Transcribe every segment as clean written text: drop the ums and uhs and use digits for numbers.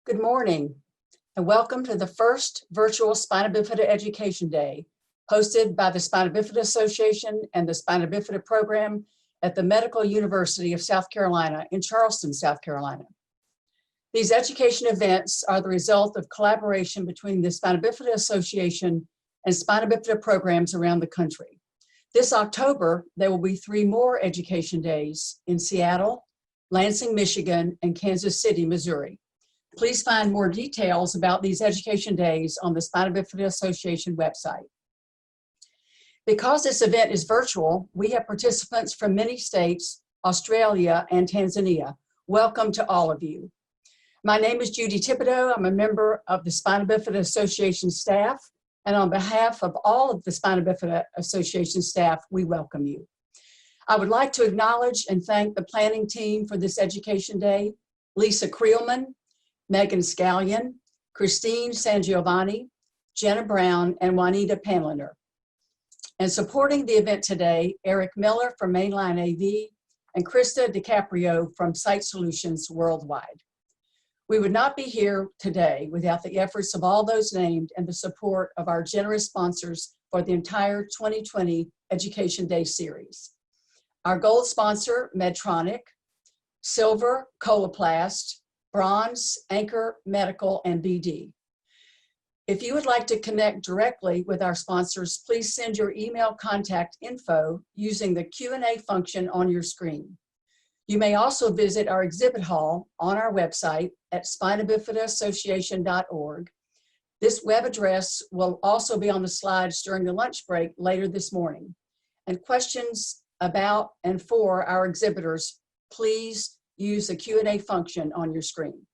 Good morning, and welcome to the first virtual Spina Bifida Education Day, hosted by the Spina Bifida Association and the Spina Bifida Program at the Medical University of South Carolina in Charleston, South Carolina. These education events are the result of collaboration between the Spina Bifida Association and Spina Bifida programs around the country. This October, there will be 3 more education days in Seattle, Lansing, Michigan, and Kansas City, Missouri. Please find more details about these education days on the Spina Bifida Association website. Because this event is virtual, we have participants from many states, Australia, and Tanzania. Welcome to all of you. My name is Judy Thibodeau. I'm a member of the Spina Bifida Association staff, and on behalf of all of the Spina Bifida Association staff, we welcome you. I would like to acknowledge and thank the planning team for this education day: Lisa Creelman, Megan Scallion, Christine Sangiovanni, Jenna Brown, and Juanita Panliner. And supporting the event today, Eric Miller from Mainline AV and Krista DiCaprio from Site Solutions Worldwide. We would not be here today without the efforts of all those named and the support of our generous sponsors for the entire 2020 Education Day series. Our gold sponsor, Medtronic; silver, Coloplast; bronze, Anchor Medical, and BD. If you would like to connect directly with our sponsors, please send your email contact info using the Q&A function on your screen. You may also visit our exhibit hall on our website at spinabifidaassociation.org. This web address will also be on the slides during the lunch break later this morning. And questions about and for our exhibitors, please use the Q&A function on your screen.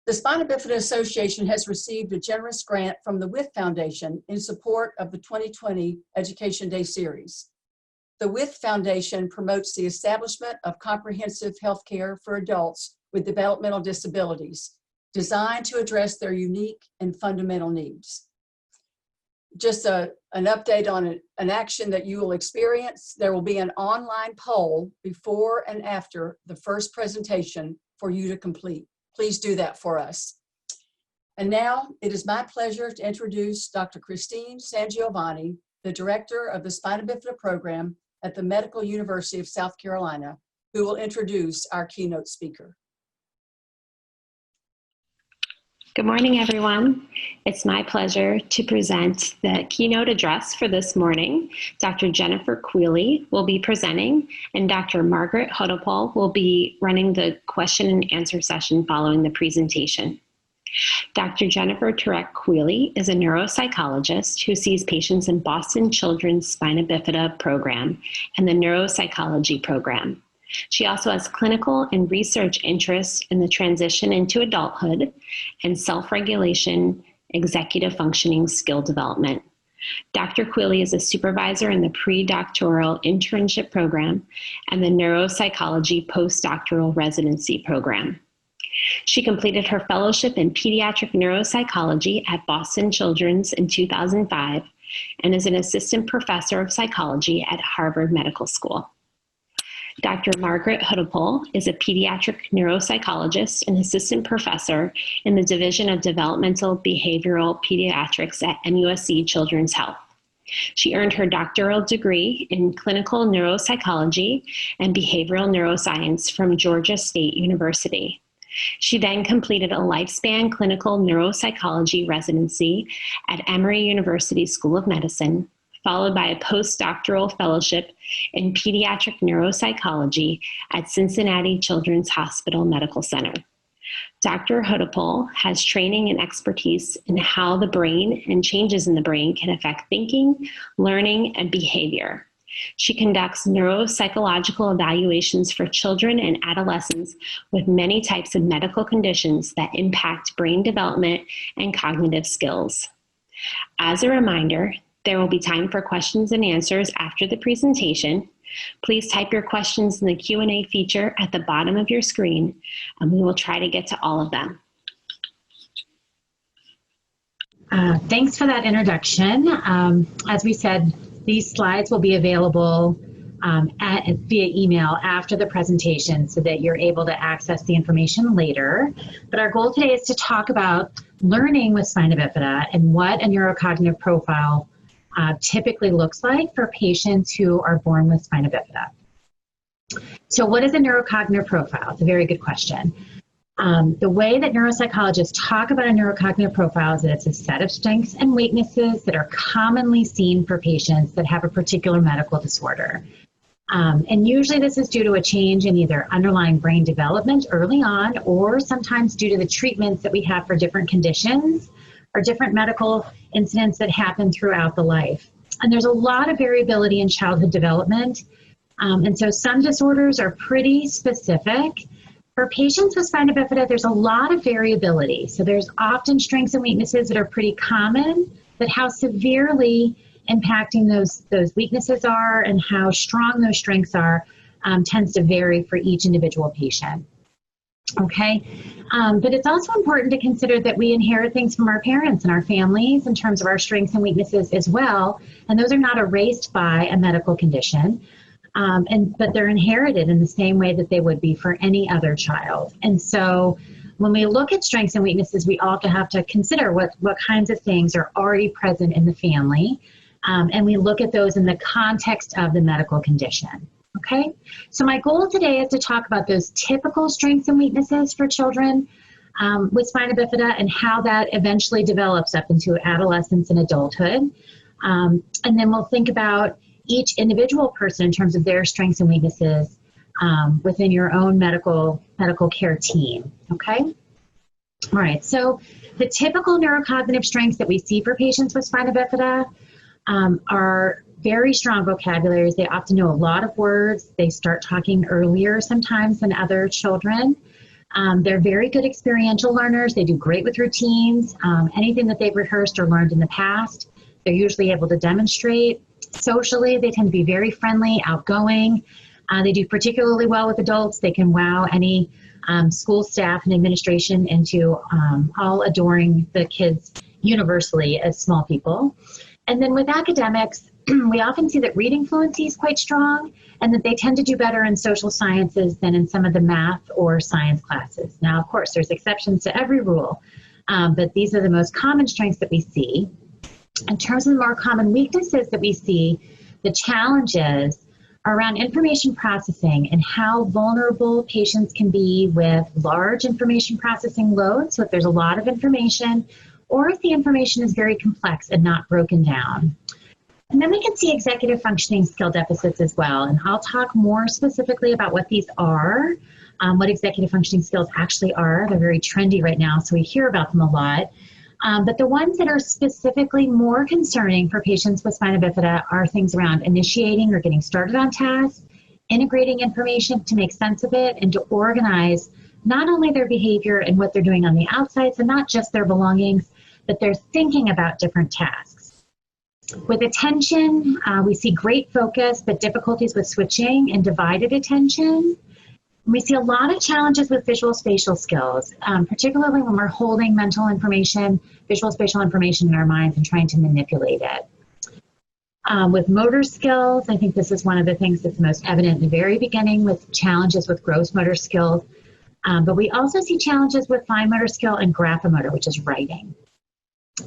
The Spina Bifida Association has received a generous grant from the WITH Foundation in support of the 2020 Education Day series. The WITH Foundation promotes the establishment of comprehensive health care for adults with developmental disabilities, designed to address their unique and fundamental needs. Just an update on an action that you will experience: there will be an online poll before and after the first presentation for you to complete. Please do that for us. And now it is my pleasure to introduce Dr. Christine Sangiovanni, the director of the Spina Bifida program at the Medical University of South Carolina, who will introduce our keynote speaker. Good morning, everyone. It's my pleasure to present the keynote address for this morning. Dr. Jennifer Quealy will be presenting, and Dr. Margaret Huddlepole will be running the question and answer session following the presentation. Dr. Jennifer Quealy is a neuropsychologist who sees patients in Boston Children's Spina Bifida program and the Neuropsychology program. She also has clinical and research interests in the transition into adulthood and self-regulation, executive functioning, skill development. Dr. Quealy is a supervisor in the pre-doctoral internship program and the neuropsychology postdoctoral residency program. She completed her fellowship in pediatric neuropsychology at Boston Children's in 2005 and is an assistant professor of psychology at Harvard Medical School. Dr. Margaret Huddlepole is a pediatric neuropsychologist and assistant professor in the Division of Developmental Behavioral Pediatrics at MUSC Children's Health. She earned her doctoral degree in clinical neuropsychology and behavioral neuroscience from Georgia State University. She then completed a lifespan clinical neuropsychology residency at Emory University School of Medicine, followed by a postdoctoral fellowship in pediatric neuropsychology at Cincinnati Children's Hospital Medical Center. Dr. Huddlepole has training and expertise in how the brain and changes in the brain can affect thinking, learning, and behavior. She conducts neuropsychological evaluations for children and adolescents with many types of medical conditions that impact brain development and cognitive skills. As a reminder, there will be time for questions and answers after the presentation. Please type your questions in the Q&A feature at the bottom of your screen, and we will try to get to all of them. Thanks for that introduction. As we said, these slides will be available via email after the presentation so that you're able to access the information later. But our goal today is to talk about learning with spina bifida and what a neurocognitive profile typically looks like for patients who are born with spina bifida. So what is a neurocognitive profile? It's a very good question. The way that neuropsychologists talk about a neurocognitive profile is that it's a set of strengths and weaknesses that are commonly seen for patients that have a particular medical disorder. And usually this is due to a change in either underlying brain development early on, or sometimes due to the treatments that we have for different conditions or different medical incidents that happen throughout the life. And there's a lot of variability in childhood development. And so some disorders are pretty specific. For patients with spina bifida, there's a lot of variability. So there's often strengths and weaknesses that are pretty common, but how severely impacting those weaknesses are and how strong those strengths are tends to vary for each individual patient. Okay, but it's also important to consider that we inherit things from our parents and our families in terms of our strengths and weaknesses as well, and those are not erased by a medical condition. But they're inherited in the same way that they would be for any other child. And so when we look at strengths and weaknesses, we also have to consider what kinds of things are already present in the family. And we look at those in the context of the medical condition. Okay, so my goal today is to talk about those typical strengths and weaknesses for children with spina bifida and how that eventually develops up into adolescence and adulthood. And then we'll think about each individual person in terms of their strengths and weaknesses within your own medical care team, okay? All right, so the typical neurocognitive strengths that we see for patients with spina bifida are very strong vocabularies. They often know a lot of words. They start talking earlier sometimes than other children. They're very good experiential learners. They do great with routines. Anything that they've rehearsed or learned in the past, they're usually able to demonstrate. Socially, they tend to be very friendly, outgoing. They do particularly well with adults. They can wow any school staff and administration into all adoring the kids universally as small people. And then with academics, we often see that reading fluency is quite strong and that they tend to do better in social sciences than in some of the math or science classes. Now, of course, there's exceptions to every rule, but these are the most common strengths that we see. In terms of the more common weaknesses that we see, the challenges are around information processing and how vulnerable patients can be with large information processing loads. So if there's a lot of information, or if the information is very complex and not broken down. And then we can see executive functioning skill deficits as well. And I'll talk more specifically about what these are, what executive functioning skills actually are. They're very trendy right now, so we hear about them a lot. But the ones that are specifically more concerning for patients with spina bifida are things around initiating or getting started on tasks, integrating information to make sense of it, and to organize not only their behavior and what they're doing on the outside, so not just their belongings, but they're thinking about different tasks. With attention, we see great focus, but difficulties with switching and divided attention. We see a lot of challenges with visual spatial skills, particularly when we're holding mental information, visual spatial information in our minds and trying to manipulate it. With motor skills, I think this is one of the things that's most evident in the very beginning with challenges with gross motor skills. But we also see challenges with fine motor skill and graphomotor, which is writing.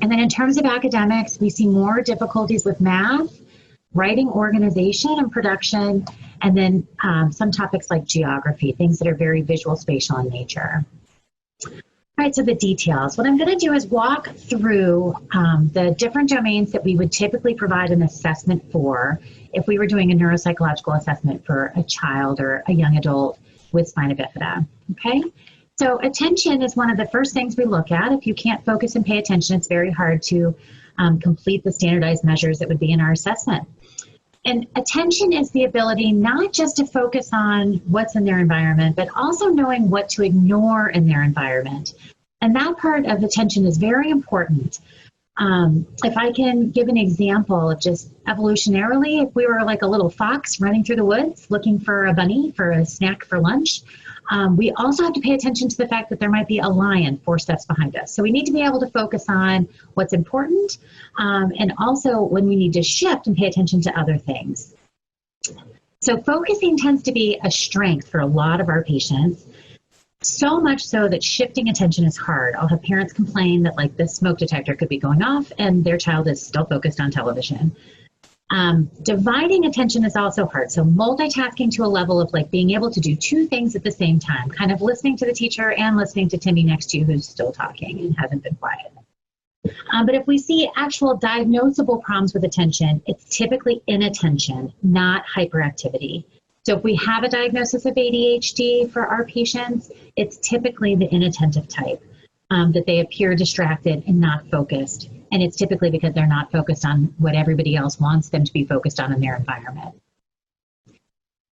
And then in terms of academics, we see more difficulties with math, writing organization and production, and then some topics like geography, things that are very visual spatial in nature. All right, so the details. What I'm going to do is walk through the different domains that we would typically provide an assessment for if we were doing a neuropsychological assessment for a child or a young adult with spina bifida, okay? So attention is one of the first things we look at. If you can't focus and pay attention, it's very hard to complete the standardized measures that would be in our assessment. And attention is the ability not just to focus on what's in their environment, but also knowing what to ignore in their environment. And that part of attention is very important. If I can give an example of just evolutionarily, if we were like a little fox running through the woods looking for a bunny for a snack for lunch, we also have to pay attention to the fact that there might be a lion 4 steps behind us. So we need to be able to focus on what's important and also when we need to shift and pay attention to other things. So focusing tends to be a strength for a lot of our patients, so much so that shifting attention is hard. I'll have parents complain that like the smoke detector could be going off and their child is still focused on television. Dividing attention is also hard. So multitasking to a level of like being able to do two things at the same time, kind of listening to the teacher and listening to Timmy next to you who's still talking and hasn't been quiet. But if we see actual diagnosable problems with attention, it's typically inattention, not hyperactivity. So if we have a diagnosis of ADHD for our patients, it's typically the inattentive type, that they appear distracted and not focused. And it's typically because they're not focused on what everybody else wants them to be focused on in their environment.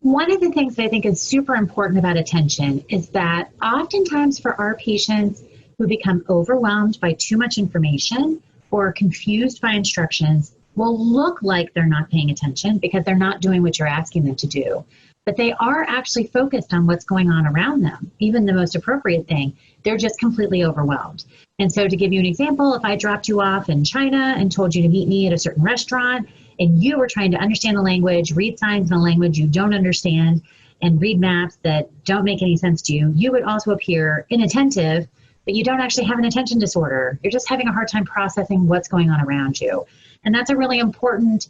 One of the things that I think is super important about attention is that oftentimes for our patients who become overwhelmed by too much information or confused by instructions will look like they're not paying attention because they're not doing what you're asking them to do. But they are actually focused on what's going on around them, even the most appropriate thing. They're just completely overwhelmed. And so to give you an example, if I dropped you off in China and told you to meet me at a certain restaurant, and you were trying to understand the language, read signs in a language you don't understand, and read maps that don't make any sense to you, you would also appear inattentive, but you don't actually have an attention disorder. You're just having a hard time processing what's going on around you. And that's a really important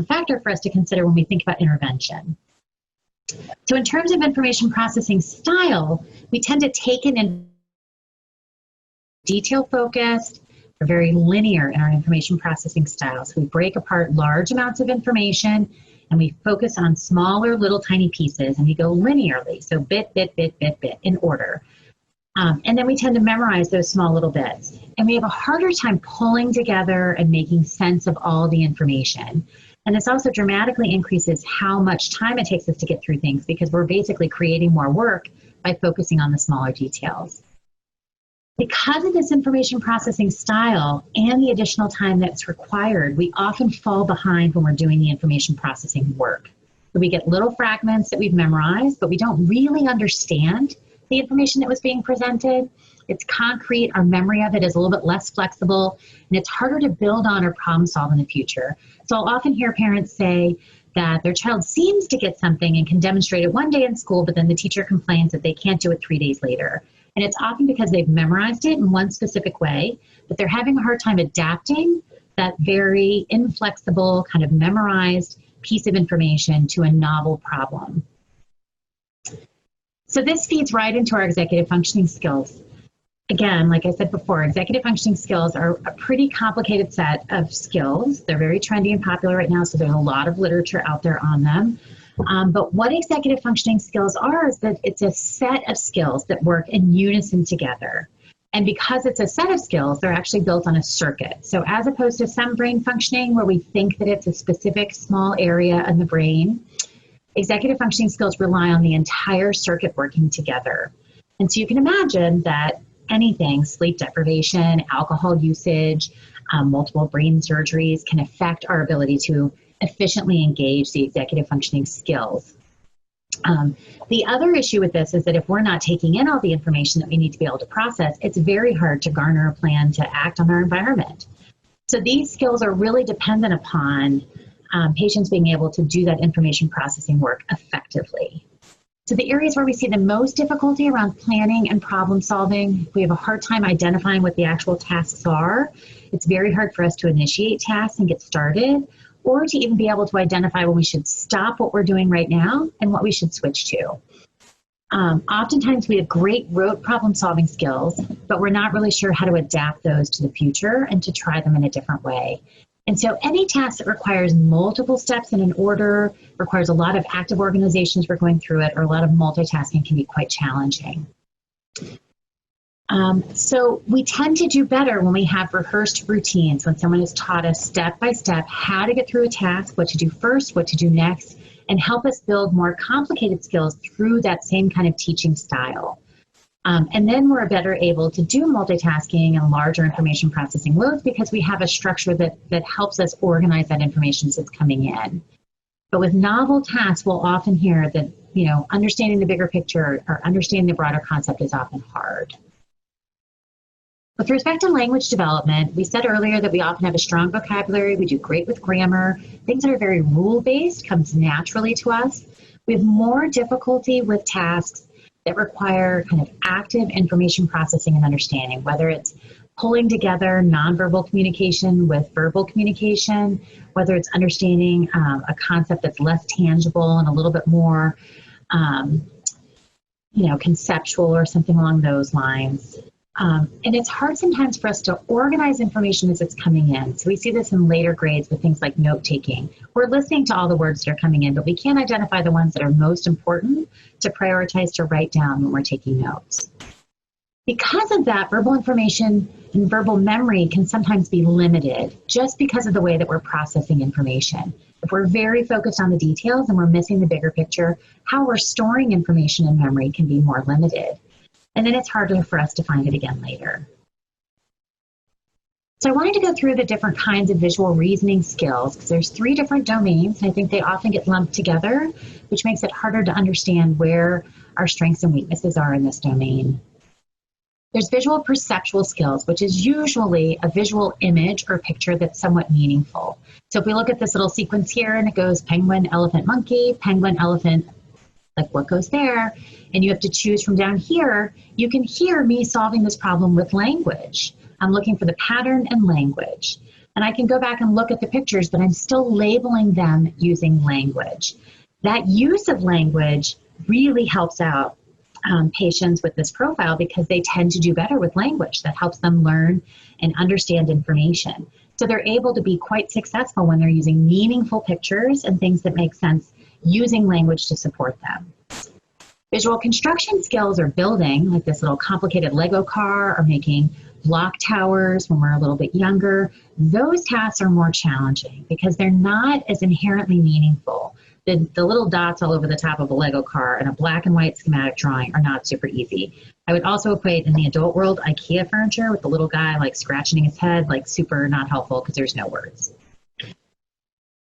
factor for us to consider when we think about intervention. So in terms of information processing style, we tend to take it in detail focused or very linear in our information processing style. So we break apart large amounts of information and we focus on smaller little tiny pieces and we go linearly. So bit in order. And then we tend to memorize those small little bits. And we have a harder time pulling together and making sense of all the information. And this also dramatically increases how much time it takes us to get through things because we're basically creating more work by focusing on the smaller details. Because of this information processing style and the additional time that's required, we often fall behind when we're doing the information processing work. So we get little fragments that we've memorized, but we don't really understand the information that was being presented. It's concrete, our memory of it is a little bit less flexible, and it's harder to build on or problem solve in the future. So I'll often hear parents say that their child seems to get something and can demonstrate it one day in school, but then the teacher complains that they can't do it 3 days later. And it's often because they've memorized it in one specific way, but they're having a hard time adapting that very inflexible, kind of memorized piece of information to a novel problem. So this feeds right into our executive functioning skills. Again, like I said before, executive functioning skills are a pretty complicated set of skills. They're very trendy and popular right now, so there's a lot of literature out there on them. But what executive functioning skills are is that it's a set of skills that work in unison together. And because it's a set of skills, they're actually built on a circuit. So as opposed to some brain functioning where we think that it's a specific small area in the brain, executive functioning skills rely on the entire circuit working together. And so you can imagine that anything, sleep deprivation, alcohol usage, multiple brain surgeries can affect our ability to efficiently engage the executive functioning skills. The other issue with this is that if we're not taking in all the information that we need to be able to process, it's very hard to garner a plan to act on our environment. So these skills are really dependent upon patients being able to do that information processing work effectively. So the areas where we see the most difficulty around planning and problem solving, we have a hard time identifying what the actual tasks are. It's very hard for us to initiate tasks and get started, or to even be able to identify when we should stop what we're doing right now and what we should switch to. Oftentimes we have great rote problem solving skills, but we're not really sure how to adapt those to the future and to try them in a different way. And so any task that requires multiple steps in an order, requires a lot of active organizations we're going through it, or a lot of multitasking can be quite challenging. So we tend to do better when we have rehearsed routines, when someone has taught us step by step how to get through a task, what to do first, what to do next, and help us build more complicated skills through that same kind of teaching style. And then we're better able to do multitasking and larger information processing loads because we have a structure that helps us organize that information as it's coming in. But with novel tasks, we'll often hear that, understanding the bigger picture or understanding the broader concept is often hard. With respect to language development, we said earlier that we often have a strong vocabulary, we do great with grammar. Things that are very rule-based comes naturally to us. We have more difficulty with tasks that require kind of active information processing and understanding, whether it's pulling together nonverbal communication with verbal communication, whether it's understanding a concept that's less tangible and a little bit more, conceptual or something along those lines. And it's hard sometimes for us to organize information as it's coming in. So we see this in later grades with things like note-taking. We're listening to all the words that are coming in, but we can't identify the ones that are most important to prioritize to write down when we're taking notes. Because of that, verbal information and verbal memory can sometimes be limited just because of the way that we're processing information. If we're very focused on the details and we're missing the bigger picture, how we're storing information in memory can be more limited. And then it's harder for us to find it again later. So I wanted to go through the different kinds of visual reasoning skills because there's 3 different domains, and I think they often get lumped together, which makes it harder to understand where our strengths and weaknesses are in this domain. There's visual perceptual skills, which is usually a visual image or picture that's somewhat meaningful. So if we look at this little sequence here and it goes penguin, elephant, monkey, penguin, elephant, like what goes there, and you have to choose from down here, you can hear me solving this problem with language. I'm looking for the pattern and language. And I can go back and look at the pictures, but I'm still labeling them using language. That use of language really helps out patients with this profile because they tend to do better with language. That helps them learn and understand information. So they're able to be quite successful when they're using meaningful pictures and things that make sense using language to support them. Visual construction skills are building, like this little complicated Lego car, or making block towers when we're a little bit younger. Those tasks are more challenging because they're not as inherently meaningful. The little dots all over the top of a Lego car and a black and white schematic drawing are not super easy. I would also equate in the adult world IKEA furniture with the little guy like scratching his head, like super not helpful because there's no words.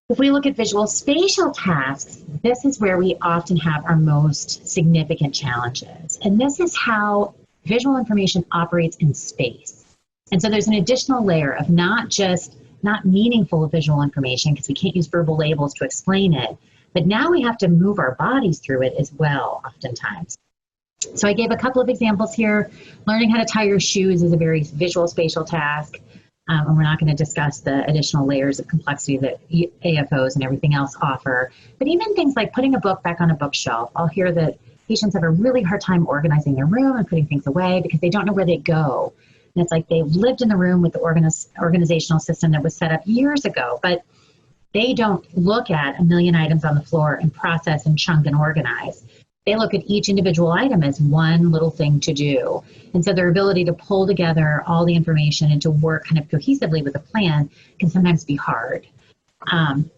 If we look at visual spatial tasks, this is where we often have our most significant challenges. And this is how visual information operates in space. And so there's an additional layer of not meaningful visual information because we can't use verbal labels to explain it, but now we have to move our bodies through it as well, oftentimes. So I gave a couple of examples here. Learning how to tie your shoes is a very visual spatial task. And we're not going to discuss the additional layers of complexity that AFOs and everything else offer. But even things like putting a book back on a bookshelf. I'll hear that patients have a really hard time organizing their room and putting things away because they don't know where they go. And it's like they've lived in the room with the organizational system that was set up years ago, but they don't look at a million items on the floor and process and chunk and organize. They look at each individual item as one little thing to do. And so their ability to pull together all the information and to work kind of cohesively with a plan can sometimes be hard.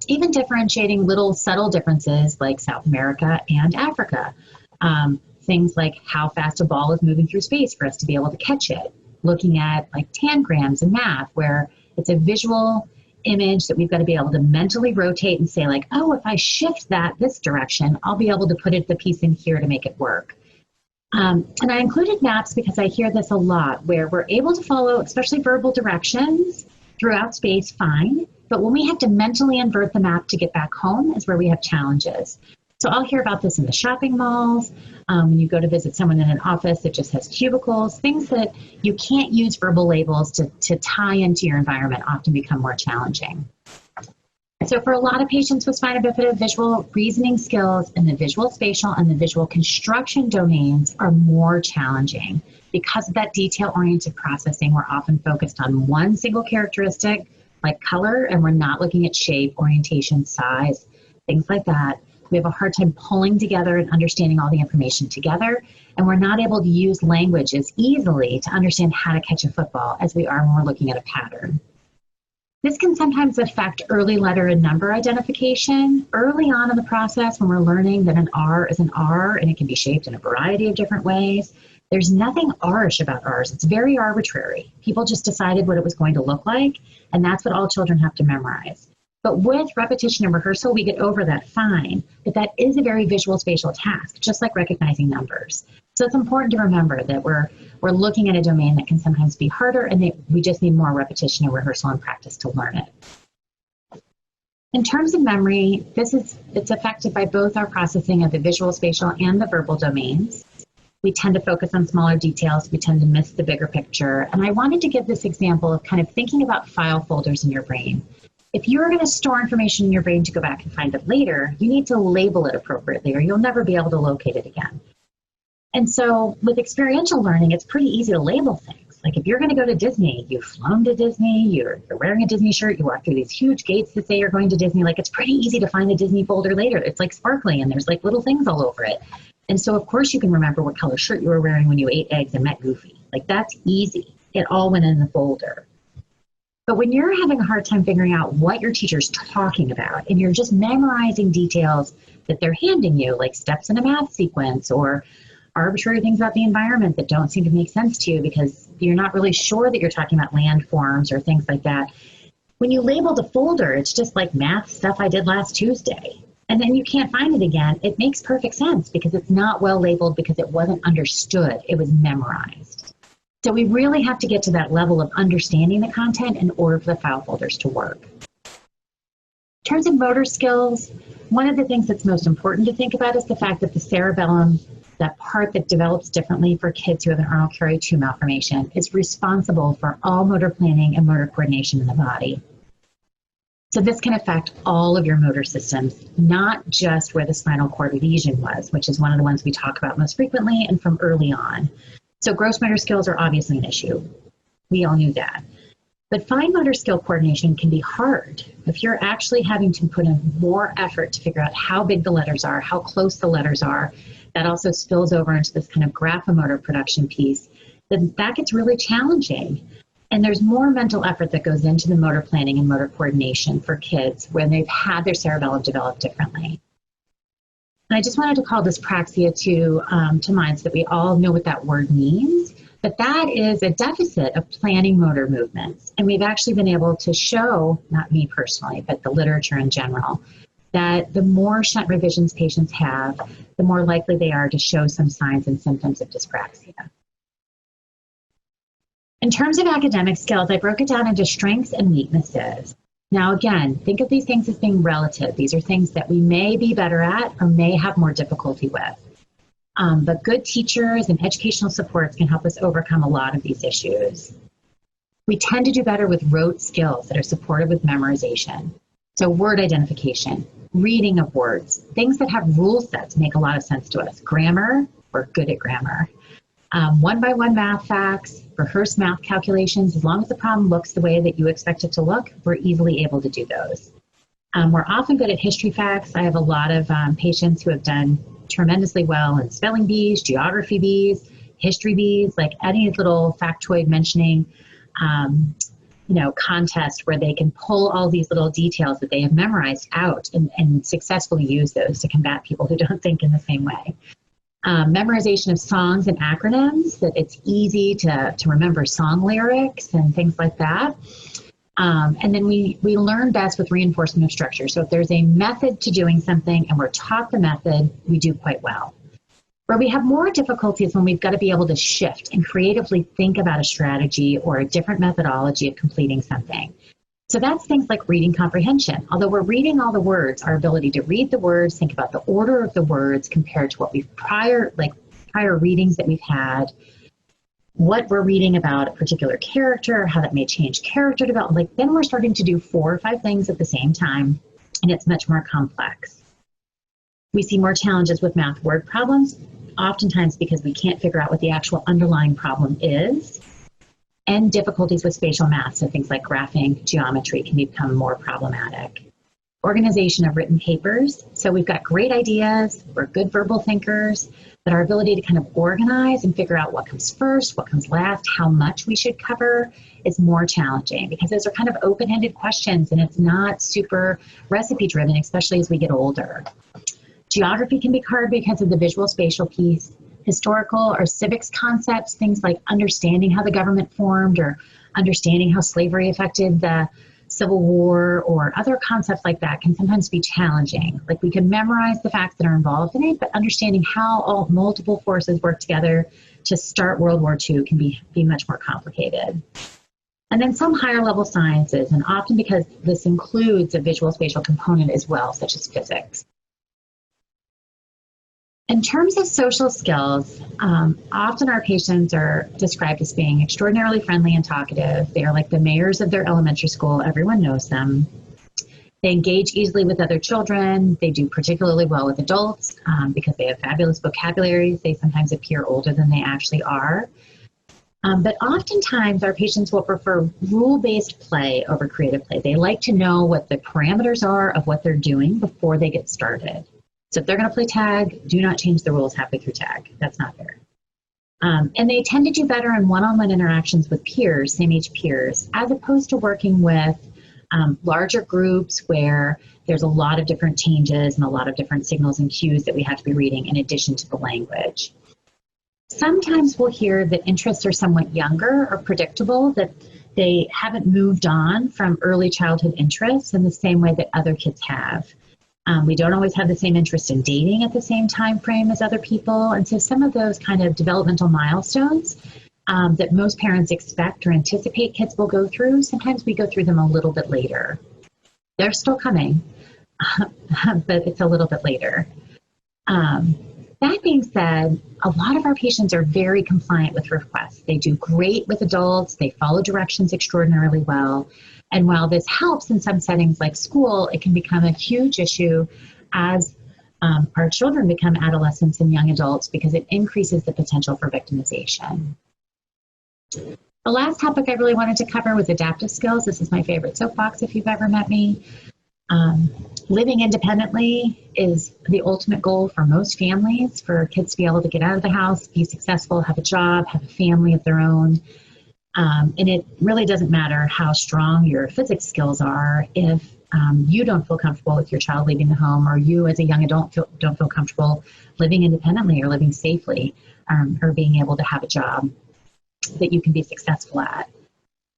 Even differentiating little subtle differences like South America and Africa. Things like how fast a ball is moving through space for us to be able to catch it. Looking at like tangrams and math where it's a visual image that we've got to be able to mentally rotate and say like, oh, if I shift that this direction, I'll be able to put the piece in here to make it work. And I included maps because I hear this a lot where we're able to follow, especially verbal directions throughout space, fine. But when we have to mentally invert the map to get back home is where we have challenges. So I'll hear about this in the shopping malls, when you go to visit someone in an office that just has cubicles, things that you can't use verbal labels to tie into your environment often become more challenging. So for a lot of patients with spina bifida, visual reasoning skills in the visual spatial and the visual construction domains are more challenging. Because of that detail-oriented processing, we're often focused on one single characteristic, like color, and we're not looking at shape, orientation, size, things like that. We have a hard time pulling together and understanding all the information together, and we're not able to use language as easily to understand how to catch a football as we are when we're looking at a pattern. This can sometimes affect early letter and number identification. Early on in the process, when we're learning that an R is an R and it can be shaped in a variety of different ways, there's nothing R-ish about R's. It's very arbitrary. People just decided what it was going to look like, and that's what all children have to memorize. But with repetition and rehearsal, we get over that fine. But that is a very visual spatial task, just like recognizing numbers. So it's important to remember that we're looking at a domain that can sometimes be harder, and that we just need more repetition and rehearsal and practice to learn it. In terms of memory, it's affected by both our processing of the visual, spatial, and the verbal domains. We tend to focus on smaller details. We tend to miss the bigger picture. And I wanted to give this example of kind of thinking about file folders in your brain. If you're going to store information in your brain to go back and find it later, you need to label it appropriately or you'll never be able to locate it again. And so with experiential learning, it's pretty easy to label things. Like if you're going to go to Disney, you've flown to Disney, you're wearing a Disney shirt, you walk through these huge gates that say you're going to Disney. Like it's pretty easy to find the Disney folder later. It's like sparkly and there's like little things all over it. And so of course you can remember what color shirt you were wearing when you ate eggs and met Goofy. Like that's easy. It all went in the folder. But when you're having a hard time figuring out what your teacher's talking about and you're just memorizing details that they're handing you, like steps in a math sequence or arbitrary things about the environment that don't seem to make sense to you because you're not really sure that you're talking about landforms or things like that. When you label the folder, it's just like math stuff I did last Tuesday. And then you can't find it again. It makes perfect sense because it's not well labeled because it wasn't understood. It was memorized. So we really have to get to that level of understanding the content in order for the file folders to work. In terms of motor skills, one of the things that's most important to think about is the fact that the cerebellum, that part that develops differently for kids who have an Arnold-Chiari malformation, is responsible for all motor planning and motor coordination in the body. So this can affect all of your motor systems, not just where the spinal cord lesion was, which is one of the ones we talk about most frequently and from early on. So gross motor skills are obviously an issue. We all knew that. But fine motor skill coordination can be hard. If you're actually having to put in more effort to figure out how big the letters are, how close the letters are, that also spills over into this kind of graphomotor production piece, then that gets really challenging. And there's more mental effort that goes into the motor planning and motor coordination for kids when they've had their cerebellum develop differently. And I just wanted to call dyspraxia to mind so that we all know what that word means. But that is a deficit of planning motor movements. And we've actually been able to show, not me personally, but the literature in general, that the more shunt revisions patients have, the more likely they are to show some signs and symptoms of dyspraxia. In terms of academic skills, I broke it down into strengths and weaknesses. Now again, think of these things as being relative. These are things that we may be better at or may have more difficulty with. But good teachers and educational supports can help us overcome a lot of these issues. We tend to do better with rote skills that are supported with memorization. So word identification, reading of words, things that have rule sets make a lot of sense to us. Grammar, we're good at grammar. One-by-one math facts, rehearsed math calculations, as long as the problem looks the way that you expect it to look, we're easily able to do those. We're often good at history facts. I have a lot of patients who have done tremendously well in spelling bees, geography bees, history bees, like any little factoid mentioning contest where they can pull all these little details that they have memorized out and successfully use those to combat people who don't think in the same way. Memorization of songs and acronyms, that it's easy to remember song lyrics and things like that. And then we learn best with reinforcement of structure. So if there's a method to doing something and we're taught the method, we do quite well. Where we have more difficulties when we've got to be able to shift and creatively think about a strategy or a different methodology of completing something. So that's things like reading comprehension. Although we're reading all the words, our ability to read the words, think about the order of the words compared to what we've prior readings that we've had, what we're reading about a particular character, how that may change character development. Like then we're starting to do 4 or 5 things at the same time, and it's much more complex. We see more challenges with math word problems, oftentimes because we can't figure out what the actual underlying problem is, and difficulties with spatial math, so things like graphing, geometry can become more problematic. Organization of written papers, so we've got great ideas, we're good verbal thinkers, but our ability to kind of organize and figure out what comes first, what comes last, how much we should cover is more challenging because those are kind of open-ended questions and it's not super recipe-driven, especially as we get older. Geography can be hard because of the visual spatial piece. Historical or civics concepts, things like understanding how the government formed or understanding how slavery affected the Civil War or other concepts like that can sometimes be challenging. Like we can memorize the facts that are involved in it, but understanding how all multiple forces work together to start World War II can be much more complicated. and then some higher level sciences, and often because this includes a visual spatial component as well, such as physics. In terms of social skills, often our patients are described as being extraordinarily friendly and talkative. They are like the mayors of their elementary school. Everyone knows them. They engage easily with other children. They do particularly well with adults because they have fabulous vocabularies. They sometimes appear older than they actually are. But oftentimes our patients will prefer rule-based play over creative play. They like to know what the parameters are of what they're doing before they get started. So if they're going to play tag, do not change the rules halfway through tag. That's not fair. And they tend to do better in one-on-one interactions with peers, same-age peers, as opposed to working with larger groups where there's a lot of different changes and a lot of different signals and cues that we have to be reading in addition to the language. Sometimes we'll hear that interests are somewhat younger or predictable, that they haven't moved on from early childhood interests in the same way that other kids have. We don't always have the same interest in dating at the same time frame as other people. And so some of those kind of developmental milestones that most parents expect or anticipate kids will go through, sometimes we go through them a little bit later. They're still coming, but it's a little bit later. That being said, a lot of our patients are very compliant with requests. They do great with adults. They follow directions extraordinarily well. And while this helps in some settings like school, it can become a huge issue as our children become adolescents and young adults because it increases the potential for victimization. The last topic I really wanted to cover was adaptive skills. This is my favorite soapbox if you've ever met me. Living independently is the ultimate goal for most families, for kids to be able to get out of the house, be successful, have a job, have a family of their own. And it really doesn't matter how strong your physics skills are if you don't feel comfortable with your child leaving the home, or you as a young adult don't feel comfortable living independently or living safely, or being able to have a job that you can be successful at.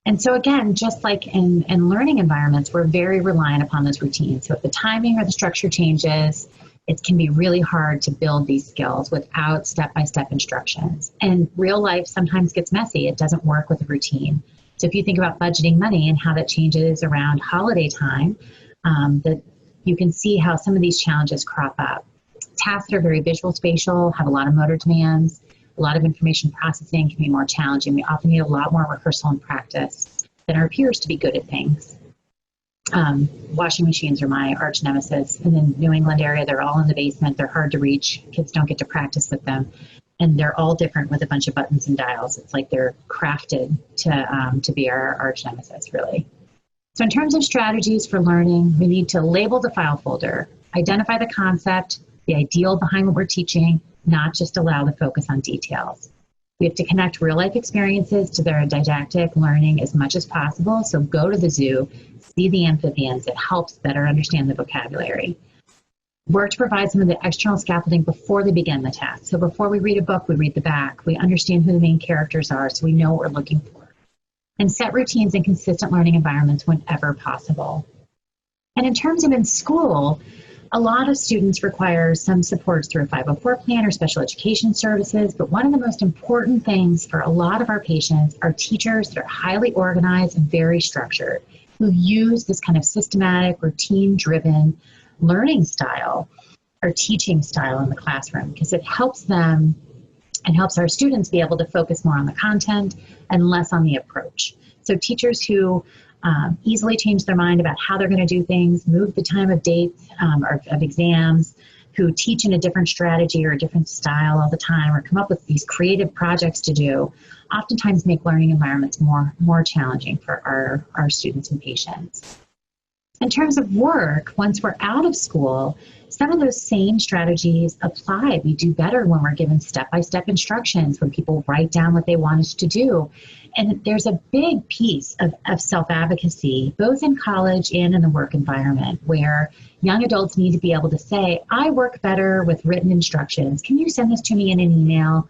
And so again, just like in learning environments, we're very reliant upon those routines. So if the timing or the structure changes, it can be really hard to build these skills without step-by-step instructions. And real life sometimes gets messy. It doesn't work with a routine. So if you think about budgeting money and how that changes around holiday time, that you can see how some of these challenges crop up. Tasks that are very visual spatial have a lot of motor demands. A lot of information processing can be more challenging. We often need a lot more rehearsal and practice than our peers to be good at things. Washing machines are my arch nemesis. In the New England area, they're all in the basement. They're hard to reach. Kids don't get to practice with them. And they're all different with a bunch of buttons and dials. It's like they're crafted to be our arch nemesis, really. So in terms of strategies for learning, we need to label the file folder, identify the concept, the ideal behind what we're teaching, not just allow the focus on details. We have to connect real-life experiences to their didactic learning as much as possible. So go to the zoo, see the amphibians. It helps better understand the vocabulary. Work to provide some of the external scaffolding before they begin the task. So before we read a book, we read the back. We understand who the main characters are, so we know what we're looking for. And set routines and consistent learning environments whenever possible. And in terms of in school, a lot of students require some supports through a 504 plan or special education services, but one of the most important things for a lot of our patients are teachers that are highly organized and very structured, who use this kind of systematic, routine-driven learning style or teaching style in the classroom, because it helps them and helps our students be able to focus more on the content and less on the approach. So teachers who easily change their mind about how they're going to do things, move the time of dates or of exams, who teach in a different strategy or a different style all the time, or come up with these creative projects to do, oftentimes make learning environments more challenging for our students and patients. In terms of work, once we're out of school, some of those same strategies apply. We do better when we're given step-by-step instructions, when people write down what they want us to do. And there's a big piece of self-advocacy, both in college and in the work environment, where young adults need to be able to say, I work better with written instructions. Can you send this to me in an email?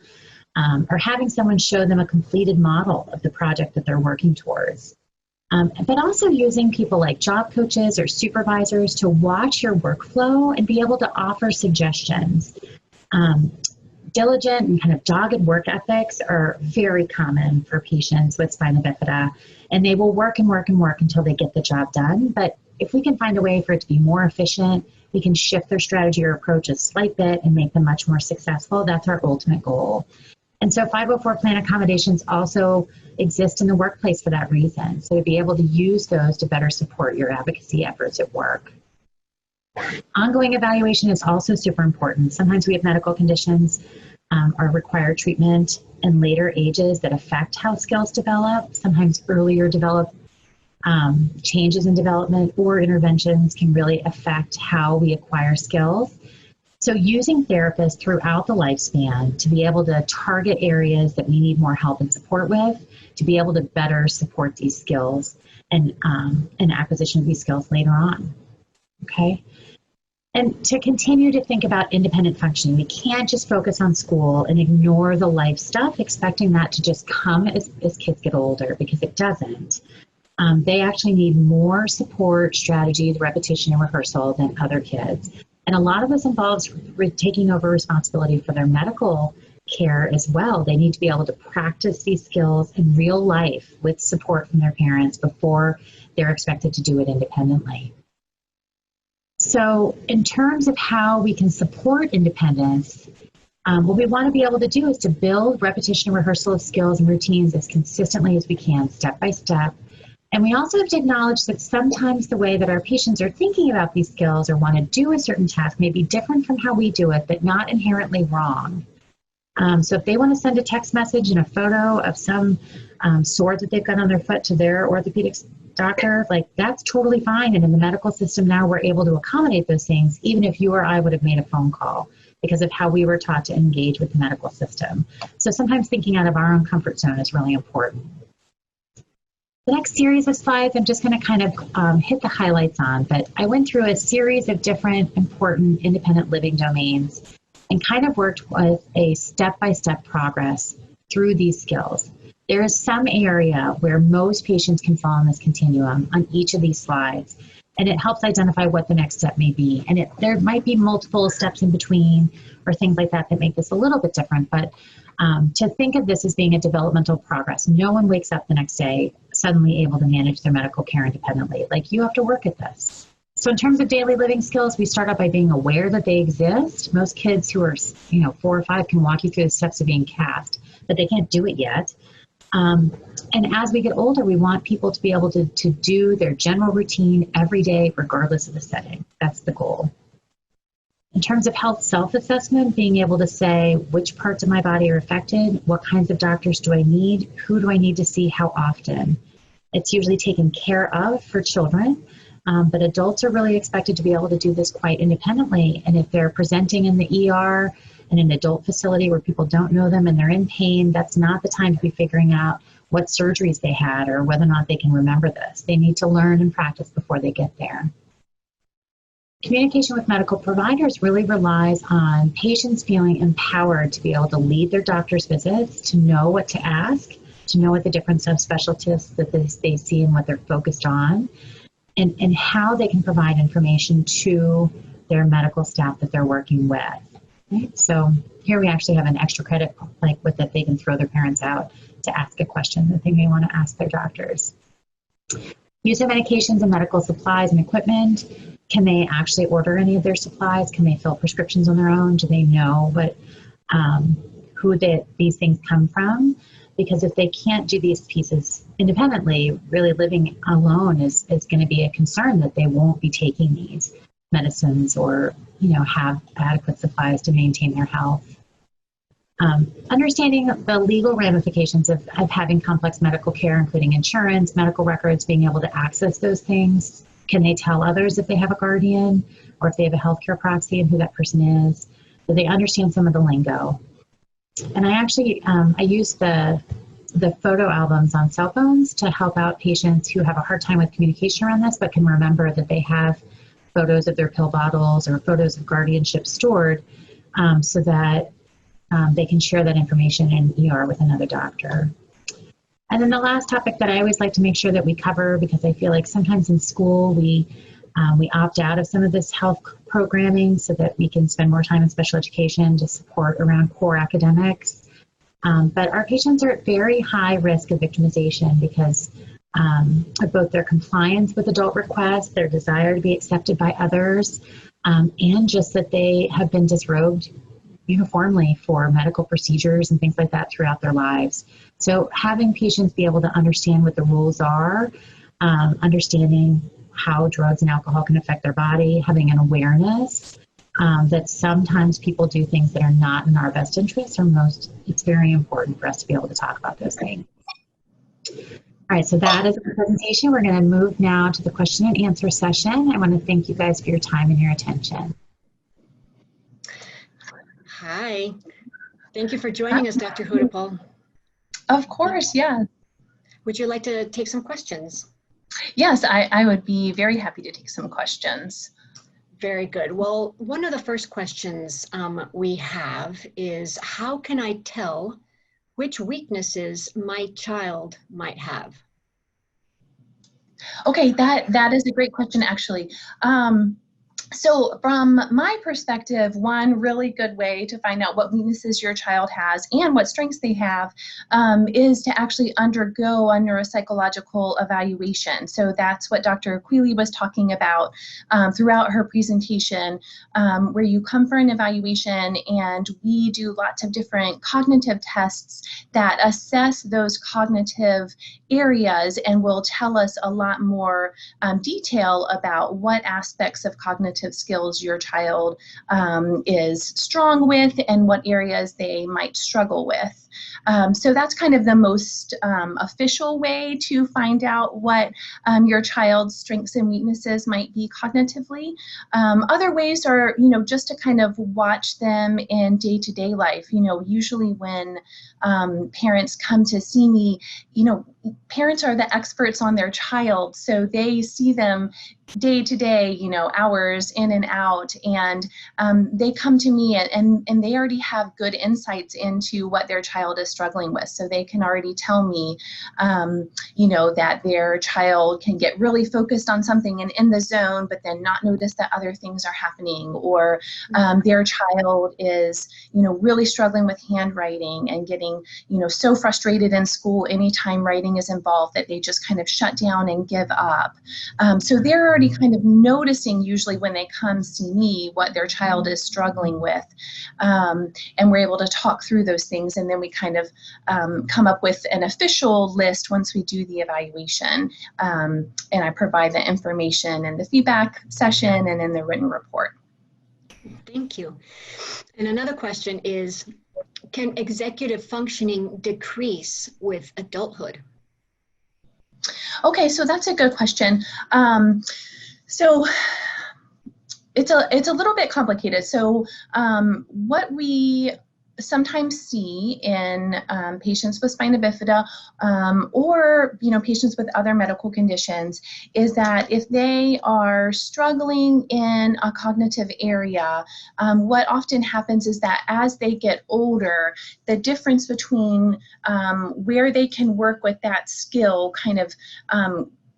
Or having someone show them a completed model of the project that they're working towards. But also using people like job coaches or supervisors to watch your workflow and be able to offer suggestions. Diligent and kind of dogged work ethics are very common for patients with spina bifida. And they will work and work and work until they get the job done. But if we can find a way for it to be more efficient, we can shift their strategy or approach a slight bit and make them much more successful. That's our ultimate goal. And so 504 plan accommodations also exist in the workplace for that reason. So to be able to use those to better support your advocacy efforts at work. Ongoing evaluation is also super important. Sometimes we have medical conditions or require treatment in later ages that affect how skills develop. Sometimes earlier changes in development or interventions can really affect how we acquire skills. So using therapists throughout the lifespan to be able to target areas that we need more help and support with, to be able to better support these skills and acquisition of these skills later on, okay? And to continue to think about independent functioning, we can't just focus on school and ignore the life stuff, expecting that to just come as kids get older, because it doesn't. They actually need more support, strategies, repetition, and rehearsal than other kids. And a lot of this involves taking over responsibility for their medical care as well. They need to be able to practice these skills in real life with support from their parents before they're expected to do it independently. So in terms of how we can support independence, what we want to be able to do is to build repetition and rehearsal of skills and routines as consistently as we can, step by step. And we also have to acknowledge that sometimes the way that our patients are thinking about these skills or want to do a certain task may be different from how we do it, but not inherently wrong. So if they want to send a text message and a photo of some sore that they've got on their foot to their orthopedic doctor, like that's totally fine. And in the medical system now, we're able to accommodate those things, even if you or I would have made a phone call because of how we were taught to engage with the medical system. So sometimes thinking out of our own comfort zone is really important. The next series of slides, I'm just going to kind of hit the highlights on, but I went through a series of different important independent living domains and kind of worked with a step-by-step progress through these skills. There is some area where most patients can fall on this continuum on each of these slides, and it helps identify what the next step may be. And there might be multiple steps in between or things like that that make this a little bit different, but to think of this as being a developmental progress. No one wakes up the next day suddenly able to manage their medical care independently. Like, you have to work at this. So in terms of daily living skills, we start out by being aware that they exist. Most kids who are 4 or 5 can walk you through the steps of being cast, but they can't do it yet. And as we get older, we want people to be able to do their general routine every day, regardless of the setting. That's the goal. In terms of health self-assessment, being able to say which parts of my body are affected, what kinds of doctors do I need, who do I need to see, how often. It's usually taken care of for children, but adults are really expected to be able to do this quite independently. And if they're presenting in the ER in an adult facility where people don't know them and they're in pain, that's not the time to be figuring out what surgeries they had or whether or not they can remember this. They need to learn and practice before they get there. Communication with medical providers really relies on patients feeling empowered to be able to lead their doctor's visits, to know what to ask, to know what the different subspecialties that they see and what they're focused on, and how they can provide information to their medical staff that they're working with. Right? So here we actually have an extra credit, like with that they can throw their parents out to ask a question that they may want to ask their doctors. Use of medications and medical supplies and equipment. Can they actually order any of their supplies? Can they fill prescriptions on their own? Do they know who these things come from? Because if they can't do these pieces independently, really living alone is going to be a concern that they won't be taking these medicines or have adequate supplies to maintain their health. Understanding the legal ramifications of having complex medical care, including insurance, medical records, being able to access those things. Can they tell others if they have a guardian or if they have a healthcare proxy and who that person is? Do they understand some of the lingo? And I actually, I use the photo albums on cell phones to help out patients who have a hard time with communication around this, but can remember that they have photos of their pill bottles or photos of guardianship stored so that they can share that information in ER with another doctor. And then the last topic that I always like to make sure that we cover, because I feel like sometimes in school we opt out of some of this health programming so that we can spend more time in special education to support around core academics. But our patients are at very high risk of victimization because both their compliance with adult requests, their desire to be accepted by others, and just that they have been disrobed uniformly for medical procedures and things like that throughout their lives. So having patients be able to understand what the rules are, understanding how drugs and alcohol can affect their body, having an awareness that sometimes people do things that are not in our best interest or most, it's very important for us to be able to talk about those things. All right, so that is the presentation. We're going to move now to the question and answer session. I want to thank you guys for your time and your attention. Hi, thank you for joining us, Dr. Hudapal. Of course, yeah. Would you like to take some questions? Yes, I would be very happy to take some questions. Very good. Well, one of the first questions we have is, how can I tell which weaknesses my child might have? Okay, that is a great question, actually. So from my perspective, one really good way to find out what weaknesses your child has and what strengths they have is to actually undergo a neuropsychological evaluation. So that's what Dr. Quealy was talking about throughout her presentation, where you come for an evaluation and we do lots of different cognitive tests that assess those cognitive areas and will tell us a lot more detail about what aspects of cognitive skills your child is strong with and what areas they might struggle with. So that's kind of the most official way to find out what your child's strengths and weaknesses might be cognitively. Other ways are, just to kind of watch them in day-to-day life. Usually when parents come to see me, parents are the experts on their child, so they see them day to day, hours in and out, and they come to me and they already have good insights into what their child is struggling with. So they can already tell me, that their child can get really focused on something and in the zone, but then not notice that other things are happening, or their child is, really struggling with handwriting and getting, so frustrated in school anytime writing is involved that they just kind of shut down and give up. So they're already kind of noticing usually when they come see me what their child is struggling with. And we're able to talk through those things, and then we kind of come up with an official list once we do the evaluation. And I provide the information in the feedback session and in the written report. Thank you. And another question is, can executive functioning decrease with adulthood? Okay, so that's a good question. So it's a little bit complicated. So what we sometimes see in patients with spina bifida or patients with other medical conditions is that if they are struggling in a cognitive area, what often happens is that as they get older, the difference between where they can work with that skill kind of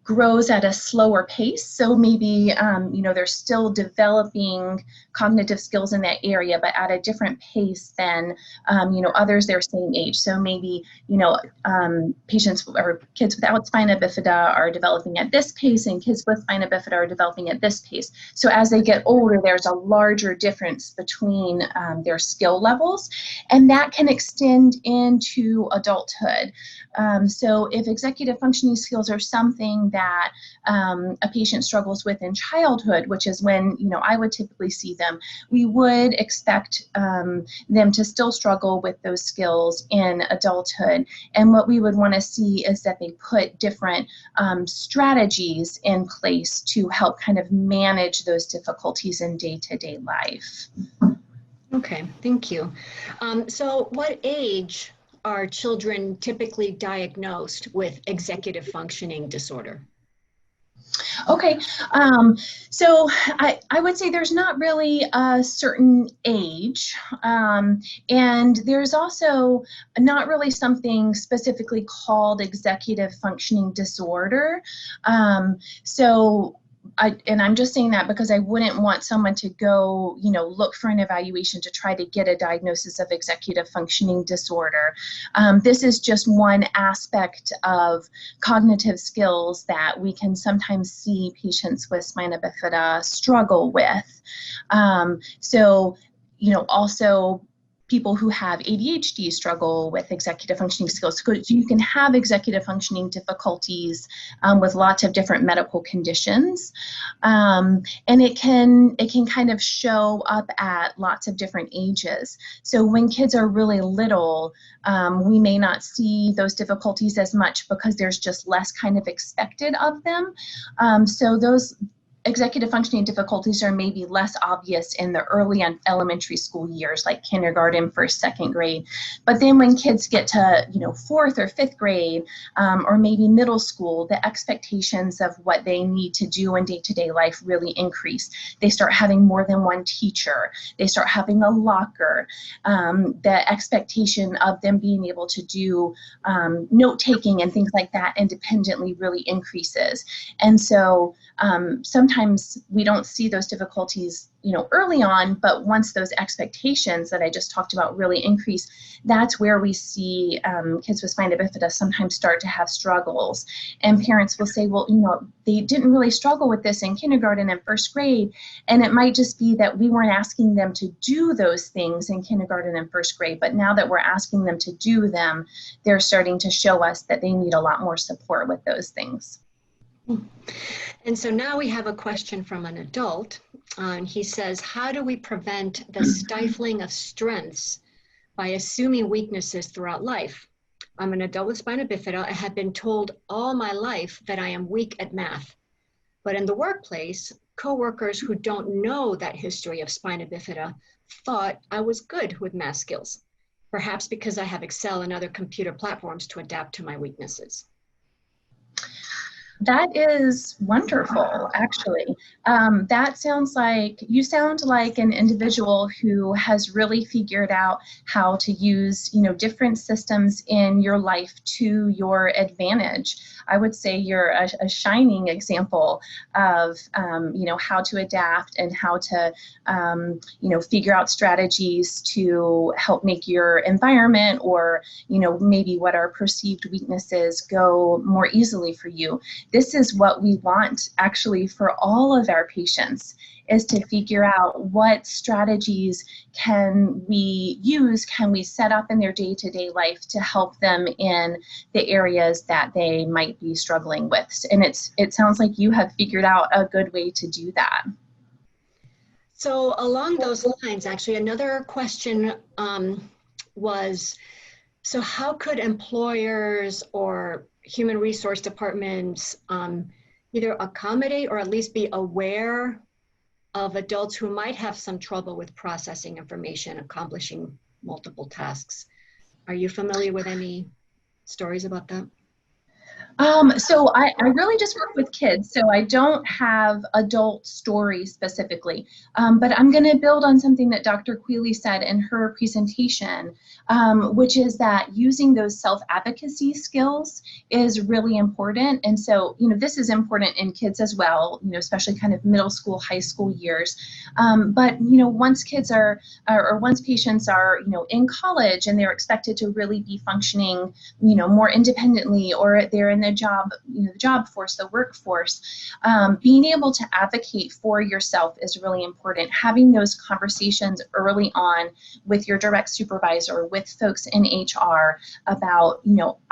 grows at a slower pace. So maybe, they're still developing cognitive skills in that area, but at a different pace than, others their same age. So maybe, patients or kids without spina bifida are developing at this pace, and kids with spina bifida are developing at this pace. So as they get older, there's a larger difference between their skill levels, and that can extend into adulthood. So if executive functioning skills are something that a patient struggles with in childhood, which is when I would typically see them, we would expect them to still struggle with those skills in adulthood. And what we would want to see is that they put different strategies in place to help kind of manage those difficulties in day-to-day life. Okay, thank you. So what age are children typically diagnosed with executive functioning disorder? Okay, so I would say there's not really a certain age, and there's also not really something specifically called executive functioning disorder. So and I'm just saying that because I wouldn't want someone to go, look for an evaluation to try to get a diagnosis of executive functioning disorder. This is just one aspect of cognitive skills that we can sometimes see patients with spina bifida struggle with. Also people who have ADHD struggle with executive functioning skills. So you can have executive functioning difficulties with lots of different medical conditions. And it can kind of show up at lots of different ages. So when kids are really little, we may not see those difficulties as much because there's just less kind of expected of them. So those executive functioning difficulties are maybe less obvious in the early elementary school years, like kindergarten, first, second grade. But then when kids get to, fourth or fifth grade, or maybe middle school, the expectations of what they need to do in day-to-day life really increase. They start having more than one teacher. They start having a locker. The expectation of them being able to do note-taking and things like that independently really increases. And so sometimes we don't see those difficulties, early on, but once those expectations that I just talked about really increase, that's where we see kids with spina bifida sometimes start to have struggles. And parents will say, well, they didn't really struggle with this in kindergarten and first grade. And it might just be that we weren't asking them to do those things in kindergarten and first grade, but now that we're asking them to do them, they're starting to show us that they need a lot more support with those things. And so now we have a question from an adult. And he says, how do we prevent the stifling of strengths by assuming weaknesses throughout life? I'm an adult with spina bifida. I have been told all my life that I am weak at math. But in the workplace, coworkers who don't know that history of spina bifida thought I was good with math skills, perhaps because I have Excel and other computer platforms to adapt to my weaknesses. That is wonderful, actually. That sounds like, you sound like an individual who has really figured out how to use, different systems in your life to your advantage. I would say you're a shining example of, how to adapt and how to, figure out strategies to help make your environment or, maybe what are perceived weaknesses go more easily for you. This is what we want actually for all of our patients, is to figure out what strategies can we use, can we set up in their day-to-day life to help them in the areas that they might be struggling with. And it sounds like you have figured out a good way to do that. So along those lines, actually, another question was, so how could employers or human resource departments either accommodate or at least be aware of adults who might have some trouble with processing information, accomplishing multiple tasks? Are you familiar with any stories about that? So I really just work with kids, so I don't have adult stories specifically, but I'm going to build on something that Dr. Quealy said in her presentation, which is that using those self-advocacy skills is really important. And so, this is important in kids as well, especially kind of middle school, high school years. But, once kids are, or once patients are, in college and they're expected to really be functioning, more independently, or they're in the job force, the workforce, being able to advocate for yourself is really important. Having those conversations early on with your direct supervisor, with folks in HR about,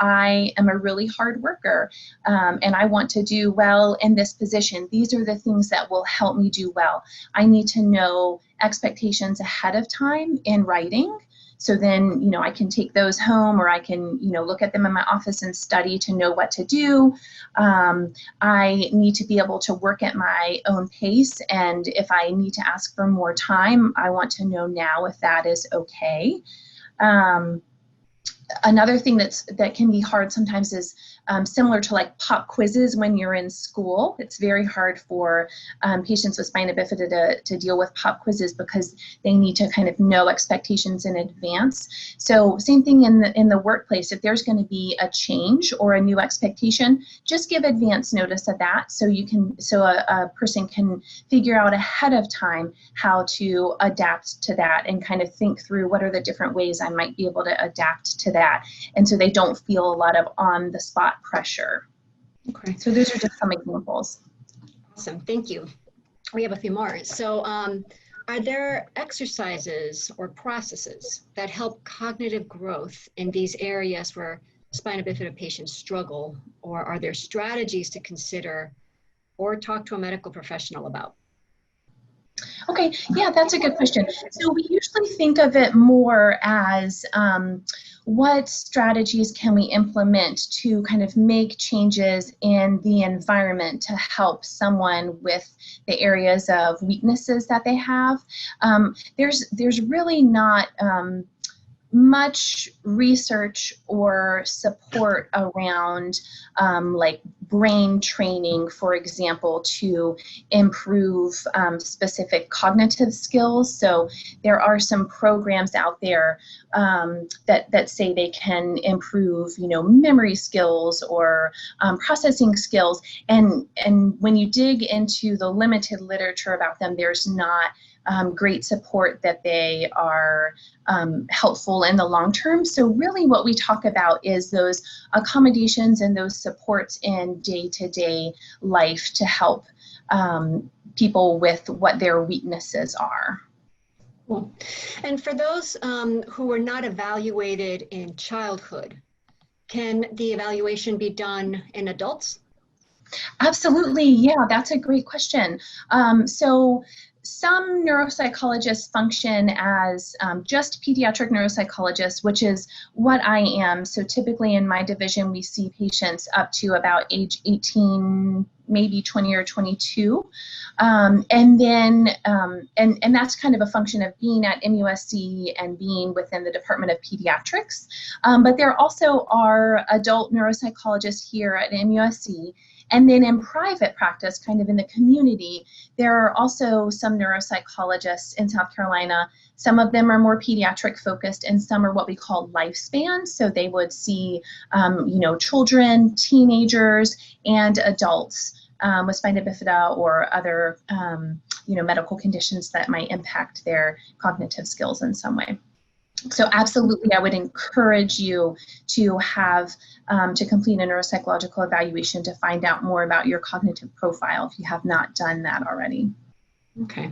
I am a really hard worker and I want to do well in this position. These are the things that will help me do well. I need to know expectations ahead of time in writing. So then, I can take those home, or I can, look at them in my office and study to know what to do. I need to be able to work at my own pace. And if I need to ask for more time, I want to know now if that is okay. Another thing that can be hard sometimes is similar to like pop quizzes when you're in school. It's very hard for patients with spina bifida to deal with pop quizzes because they need to kind of know expectations in advance. So same thing in the workplace. If there's going to be a change or a new expectation, just give advance notice of that so a person can figure out ahead of time how to adapt to that and kind of think through what are the different ways I might be able to adapt to that, and so they don't feel a lot of on the spot pressure. Okay. So those are just some examples. Awesome, thank you. We have a few more. So are there exercises or processes that help cognitive growth in these areas where spina bifida patients struggle, or are there strategies to consider or talk to a medical professional about? Okay, yeah, that's a good question. So we usually think of it more as what strategies can we implement to kind of make changes in the environment to help someone with the areas of weaknesses that they have. There's really not much research or support around like brain training, for example, to improve specific cognitive skills. So there are some programs out there that say they can improve, memory skills or processing skills. And when you dig into the limited literature about them, there's not great support that they are helpful in the long term. So really what we talk about is those accommodations and those supports in day-to-day life to help people with what their weaknesses are. Cool. And for those who were not evaluated in childhood, can the evaluation be done in adults? Absolutely, yeah, that's a great question. So some neuropsychologists function as just pediatric neuropsychologists, which is what I am. So typically in my division, we see patients up to about age 18, maybe 20 or 22. And that's kind of a function of being at MUSC and being within the Department of Pediatrics. But there also are adult neuropsychologists here at MUSC. And then in private practice, kind of in the community, there are also some neuropsychologists in South Carolina. Some of them are more pediatric focused and some are what we call lifespan. So they would see, children, teenagers, and adults with spina bifida or other, medical conditions that might impact their cognitive skills in some way. So absolutely, I would encourage you to have to complete a neuropsychological evaluation to find out more about your cognitive profile if you have not done that already. Okay.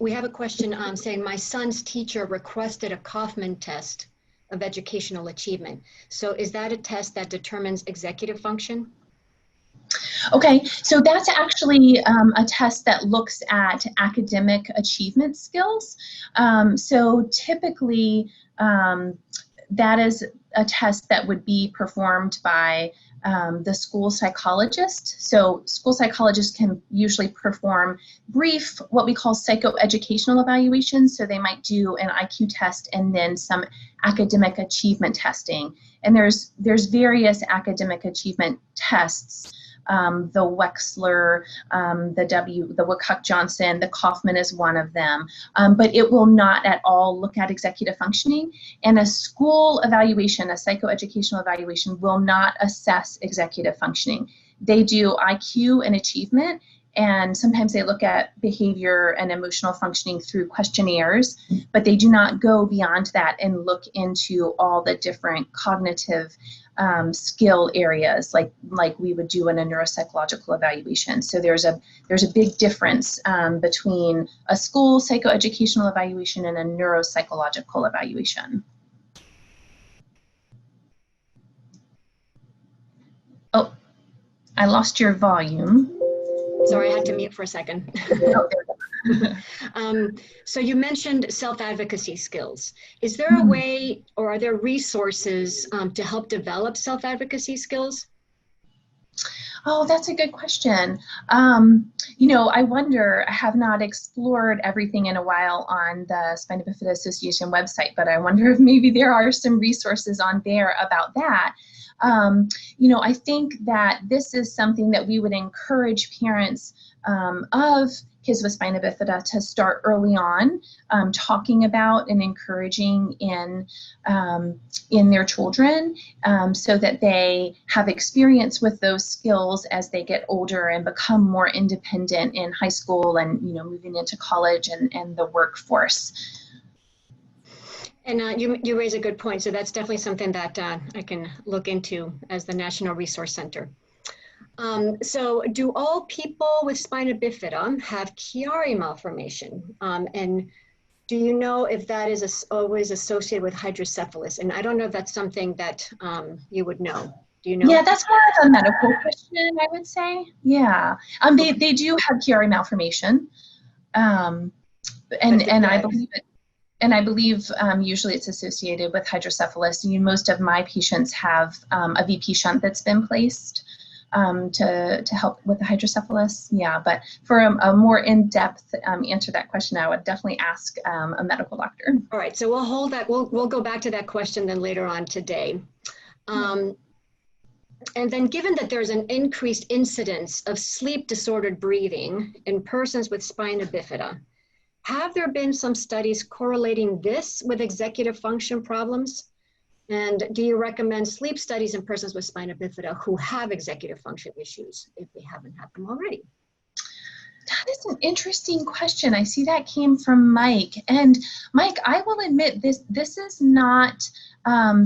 We have a question saying my son's teacher requested a Kaufman test of educational achievement. So is that a test that determines executive function? Okay, so that's actually a test that looks at academic achievement skills. So typically that is a test that would be performed by the school psychologist. So school psychologists can usually perform brief, what we call psychoeducational evaluations. So they might do an IQ test and then some academic achievement testing. And there's various academic achievement tests. The Wexler, the Woodcock-Johnson, the Kaufman is one of them, but it will not at all look at executive functioning. And a school evaluation, a psychoeducational evaluation, will not assess executive functioning. They do IQ and achievement, and sometimes they look at behavior and emotional functioning through questionnaires, but they do not go beyond that and look into all the different cognitive skill areas like we would do in a neuropsychological evaluation. So there's a big difference between a school psychoeducational evaluation and a neuropsychological evaluation. Oh, I lost your volume. Sorry, I had to mute for a second. So you mentioned self-advocacy skills. Is there a way, or are there resources to help develop self-advocacy skills? Oh, that's a good question. I wonder, I have not explored everything in a while on the Spina Bifida Association website, but I wonder if maybe there are some resources on there about that. I think that this is something that we would encourage parents of kids with spina bifida to start early on, talking about and encouraging in their children, so that they have experience with those skills as they get older and become more independent in high school and moving into college and the workforce. And you raise a good point. So that's definitely something that I can look into as the National Resource Center. So do all people with spina bifida have Chiari malformation? And do you know if that is always associated with hydrocephalus? And I don't know if that's something that you would know. Do you know? Yeah, that's more of a medical question, I would say. Yeah, they do have Chiari malformation, and I believe it. And I believe usually it's associated with hydrocephalus. Most of my patients have a VP shunt that's been placed to help with the hydrocephalus. Yeah, but for a more in-depth answer to that question, I would definitely ask a medical doctor. All right, so we'll hold that. We'll go back to that question then later on today. And then given that there's an increased incidence of sleep disordered breathing in persons with spina bifida, have there been some studies correlating this with executive function problems? And do you recommend sleep studies in persons with spina bifida who have executive function issues if they haven't had them already? That is an interesting question. I see that came from Mike. And Mike, I will admit this is not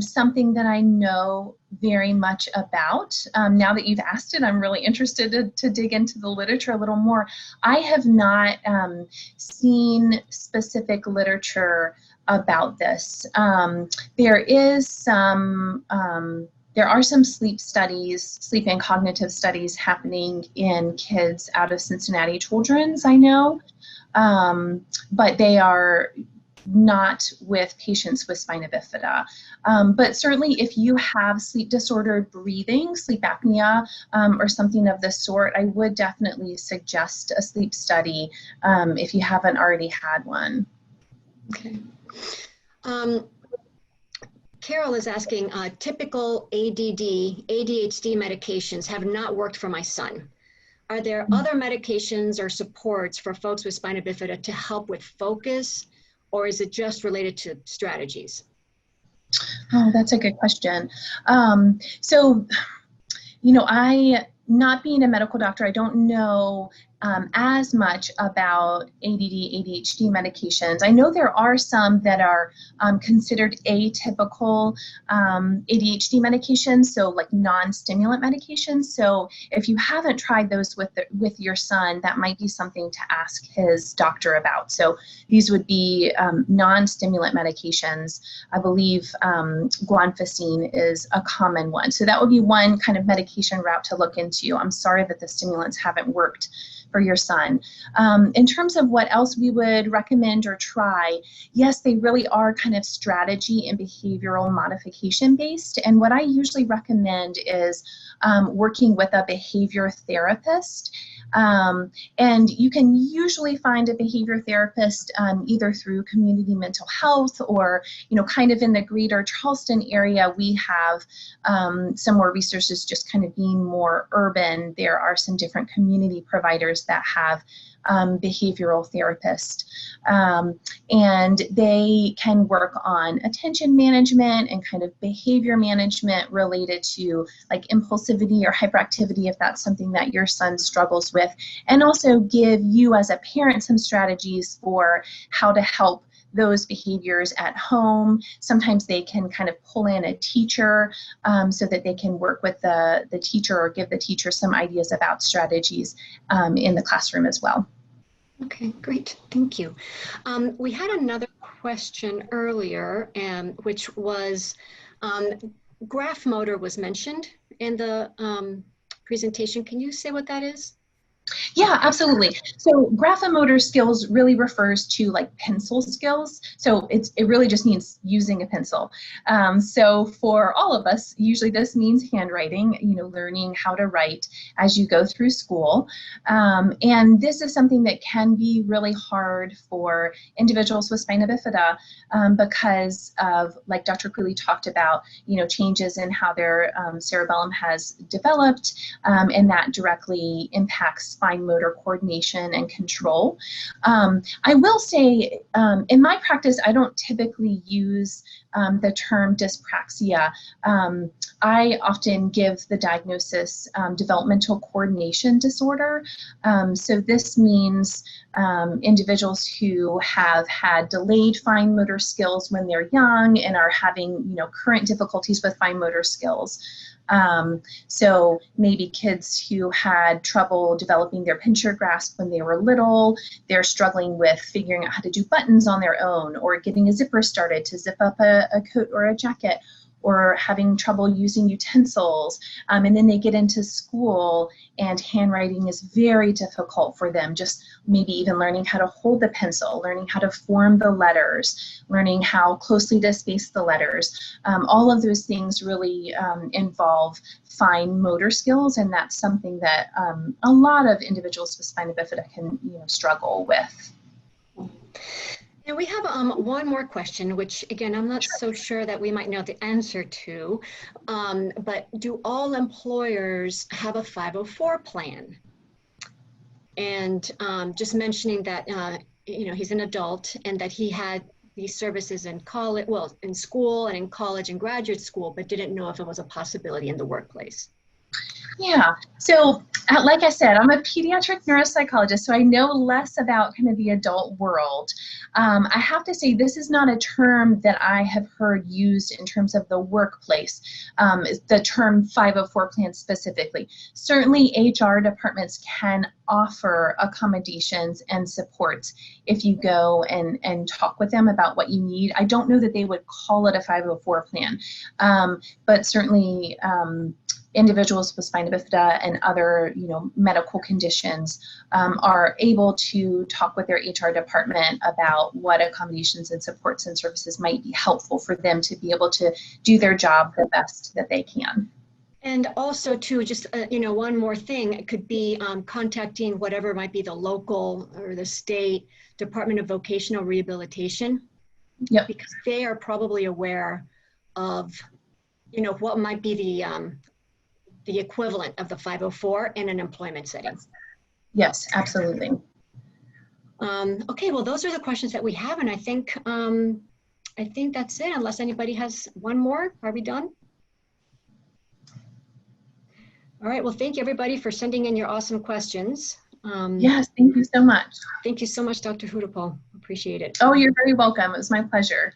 something that I know very much about. Now that you've asked it, I'm really interested to dig into the literature a little more. I have not seen specific literature about this. There are some sleep studies, sleep and cognitive studies happening in kids out of Cincinnati Children's, I know, but they are not with patients with spina bifida. But certainly if you have sleep disordered breathing, sleep apnea, or something of the sort, I would definitely suggest a sleep study if you haven't already had one. Okay. Carol is asking, typical ADHD medications have not worked for my son. Are there other medications or supports for folks with spina bifida to help with focus, or is it just related to strategies? Oh, that's a good question. So, I, not being a medical doctor, I don't know as much about ADD, ADHD medications. I know there are some that are considered atypical ADHD medications, so like non-stimulant medications. So if you haven't tried those with your son, that might be something to ask his doctor about. So these would be non-stimulant medications. I believe guanfacine is a common one. So that would be one kind of medication route to look into. I'm sorry that the stimulants haven't worked for your son. In terms of what else we would recommend or try, yes, they really are kind of strategy and behavioral modification based. And what I usually recommend is working with a behavior therapist. And you can usually find a behavior therapist either through community mental health or, kind of in the greater Charleston area, we have some more resources just kind of being more urban. There are some different community providers that have behavioral therapists, and they can work on attention management and kind of behavior management related to like impulsivity or hyperactivity, if that's something that your son struggles with, and also give you as a parent some strategies for how to help those behaviors at home. Sometimes they can kind of pull in a teacher so that they can work with the teacher or give the teacher some ideas about strategies in the classroom as well. Okay, great. Thank you. We had another question earlier, which was graph motor was mentioned in the presentation. Can you say what that is? Yeah, absolutely. So graphomotor skills really refers to like pencil skills. So it really just means using a pencil. So for all of us, usually this means handwriting, learning how to write as you go through school. And this is something that can be really hard for individuals with spina bifida because of, like Dr. Cooley talked about, changes in how their cerebellum has developed, and that directly impacts fine motor coordination and control. I will say, in my practice, I don't typically use the term dyspraxia. I often give the diagnosis developmental coordination disorder. So this means individuals who have had delayed fine motor skills when they're young and are having, current difficulties with fine motor skills. So maybe kids who had trouble developing their pincher grasp when they were little, they're struggling with figuring out how to do buttons on their own, or getting a zipper started to zip up a coat or a jacket, or having trouble using utensils. And then they get into school and handwriting is very difficult for them, just maybe even learning how to hold the pencil, learning how to form the letters, learning how closely to space the letters. All of those things really involve fine motor skills, and that's something that a lot of individuals with spina bifida can struggle with. And we have one more question, which again, I'm not so sure that we might know the answer to, but do all employers have a 504 plan? And just mentioning that, he's an adult and that he had these services in college, well, in school and in college and graduate school, but didn't know if it was a possibility in the workplace. Yeah, so like I said, I'm a pediatric neuropsychologist, so I know less about kind of the adult world. I have to say this is not a term that I have heard used in terms of the workplace, the term 504 plan specifically. Certainly HR departments can offer accommodations and supports if you go and talk with them about what you need. I don't know that they would call it a 504 plan, but certainly individuals with spina bifida and other, medical conditions are able to talk with their HR department about what accommodations and supports and services might be helpful for them to be able to do their job the best that they can. And also too, just, one more thing, it could be contacting whatever might be the local or the state Department of Vocational Rehabilitation. Yep. Because they are probably aware of, what might be the equivalent of the 504 in an employment setting. Yes, absolutely. Okay, well, those are the questions that we have, and I think that's it, unless anybody has one more. Are we done? All right, well, thank you everybody for sending in your awesome questions. Yes, thank you so much. Thank you so much, Dr. Hudapol. Appreciate it. Oh, you're very welcome. It was my pleasure.